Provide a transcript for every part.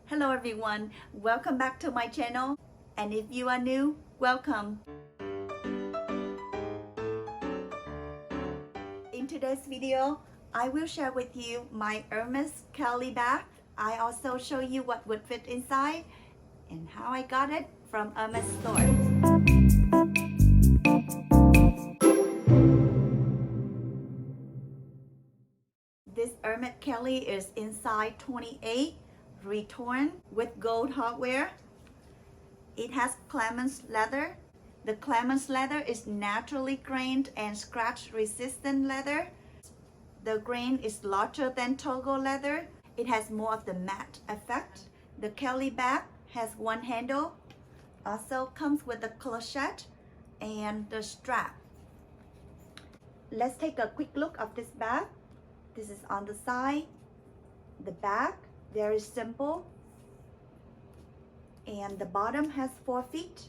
Hello everyone, welcome back to my channel, and if you are new, welcome. In today's video, I will share with you my Hermes Kelly bag. I also show you what would fit inside and how I got it from Hermes Store. This Hermes Kelly is inside 28 Retourne with gold hardware. It has Clemence leather. The Clemence leather is naturally grained and scratch resistant leather. The grain is larger than Togo leather. It has more of the matte effect. The Kelly bag has one handle. Also comes with the clochette and the strap. Let's take a quick look of this bag. This is on the side. The back, very simple. And the bottom has 4 feet.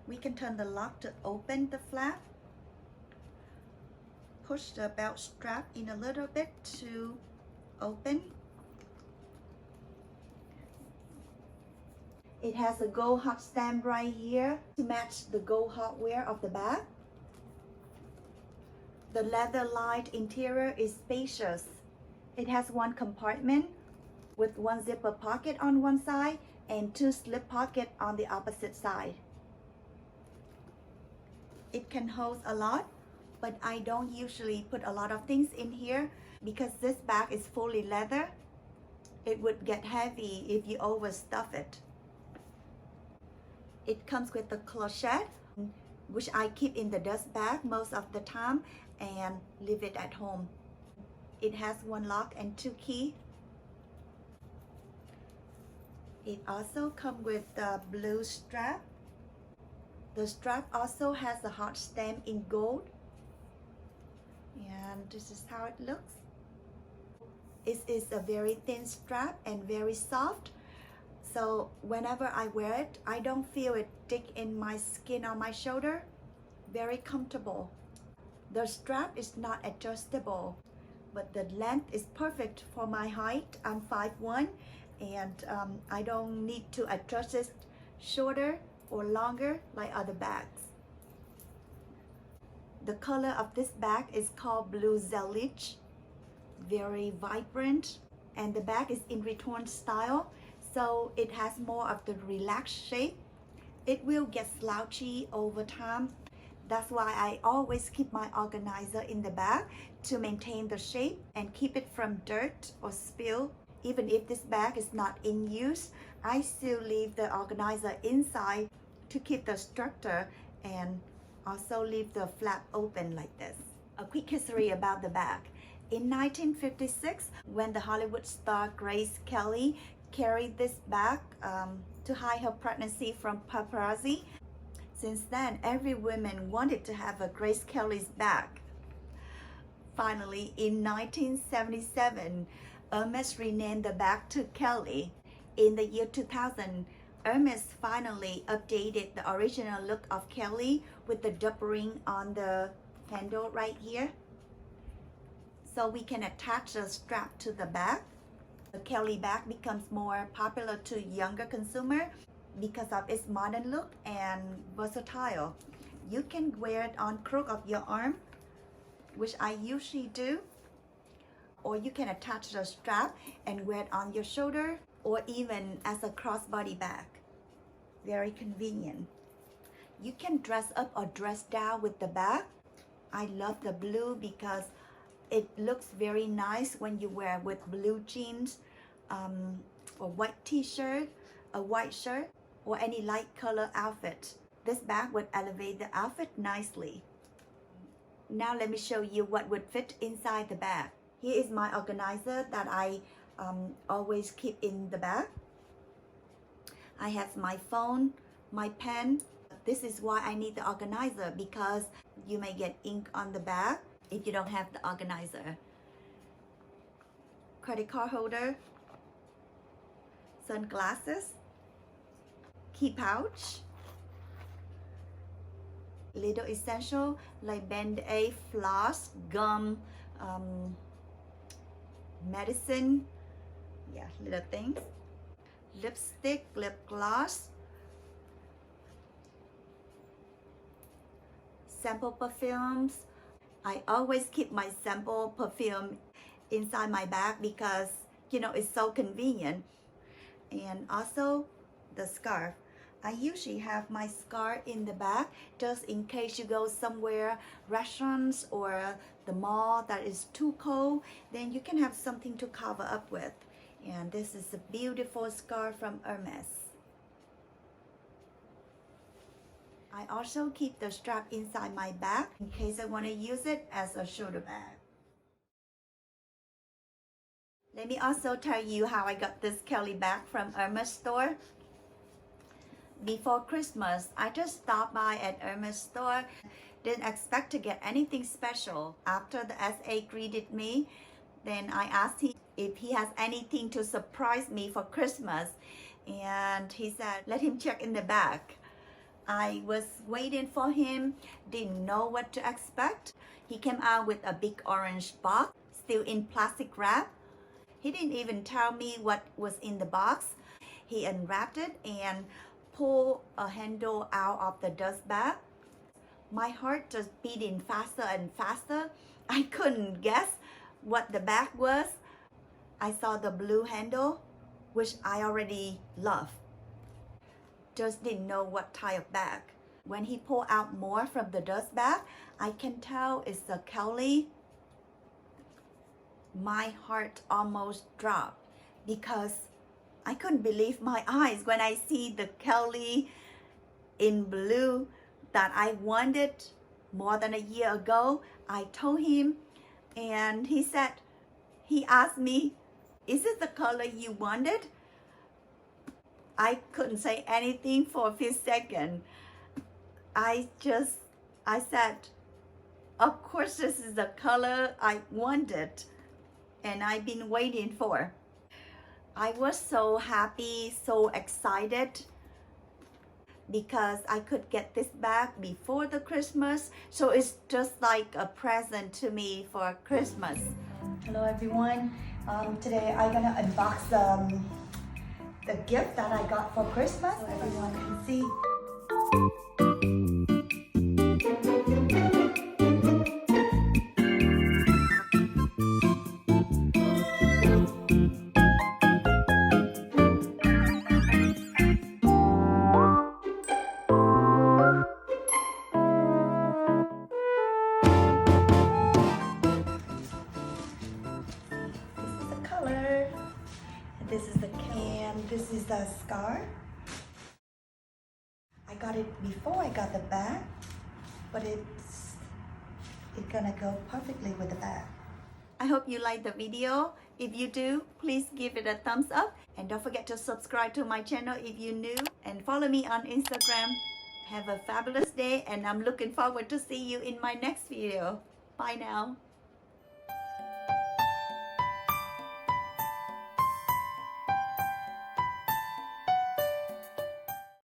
We can turn the lock to open the flap. Push the belt strap in a little bit to open. It has a gold hot stamp right here to match the gold hardware of the bag. The leather-lined interior is spacious. It has one compartment with one zipper pocket on one side and 2 slip pockets on the opposite side. It can hold a lot, but I don't usually put a lot of things in here because this bag is fully leather. It would get heavy if you overstuff it. It comes with the clochette, which I keep in the dust bag most of the time and leave it at home. It has one lock and 2 keys. It also comes with the blue strap. The strap also has a hot stamp in gold. And this is how it looks. It is a very thin strap and very soft. So whenever I wear it, I don't feel it dig in my skin or my shoulder. Very comfortable. The strap is not adjustable, but the length is perfect for my height. I'm 5'1", and I don't need to adjust it shorter or longer like other bags. The color of this bag is called Blue Zelich. Very vibrant, and the bag is in Retourne style, so it has more of the relaxed shape. It will get slouchy over time. That's why I always keep my organizer in the bag to maintain the shape and keep it from dirt or spill. Even if this bag is not in use, I still leave the organizer inside to keep the structure and also leave the flap open like this. A quick history about the bag. In 1956, when the Hollywood star Grace Kelly carried this bag to hide her pregnancy from paparazzi, since then, every woman wanted to have a Grace Kelly's bag. Finally, in 1977, Hermes renamed the bag to Kelly. In the year 2000, Hermes finally updated the original look of Kelly with the double ring on the handle right here. So we can attach the strap to the bag. The Kelly bag becomes more popular to younger consumers because of its modern look and versatile. You can wear it on crook of your arm, which I usually do, or you can attach the strap and wear it on your shoulder, or even as a crossbody bag. Very convenient. You can dress up or dress down with the bag. I love the blue because it looks very nice when you wear with blue jeans, or white t-shirt, a white shirt, or any light color outfit. This bag would elevate the outfit nicely. Now let me show you what would fit inside the bag. Here is my organizer that I always keep in the bag. I have my phone, my pen. This is why I need the organizer, because you may get ink on the bag if you don't have the organizer. Credit card holder, sunglasses, key pouch, little essential like Band-Aid, floss, gum, medicine, little things. Lipstick, lip gloss, sample perfumes. I always keep my sample perfume inside my bag because you know it's so convenient. And also the scarf. I usually have my scarf in the bag just in case you go somewhere, restaurants or the mall that is too cold, then you can have something to cover up with. And this is a beautiful scarf from Hermes. I also keep the strap inside my bag in case I want to use it as a shoulder bag. Let me also tell you how I got this Kelly bag from Hermes Store. Before Christmas, I just stopped by at Hermes Store. Didn't expect to get anything special. After the SA greeted me, then I asked him if he has anything to surprise me for Christmas. And he said, let him check in the bag. I was waiting for him, didn't know what to expect. He came out with a big orange box, still in plastic wrap. He didn't even tell me what was in the box. He unwrapped it and pulled a handle out of the dust bag. My heart just beating faster and faster. I couldn't guess what the bag was. I saw the blue handle, which I already love. Just didn't know what type of bag. When he pulled out more from the dust bag, I can tell it's a Kelly. My heart almost dropped because I couldn't believe my eyes when I see the Kelly in blue that I wanted more than a year ago. I told him and he said, he asked me, is it the color you wanted? I couldn't say anything for a few seconds. I said, of course this is the color I wanted and I've been waiting for. I was so happy, so excited because I could get this bag before the Christmas. So it's just like a present to me for Christmas. Hello everyone. Today I'm gonna unbox the gift that I got for Christmas so everyone can see. This is the can, this is the scarf. I got it before I got the bag, but it's gonna go perfectly with the bag. I hope you like the video. If you do, please give it a thumbs up. And don't forget to subscribe to my channel if you're new. And follow me on Instagram. Have a fabulous day and I'm looking forward to see you in my next video. Bye now.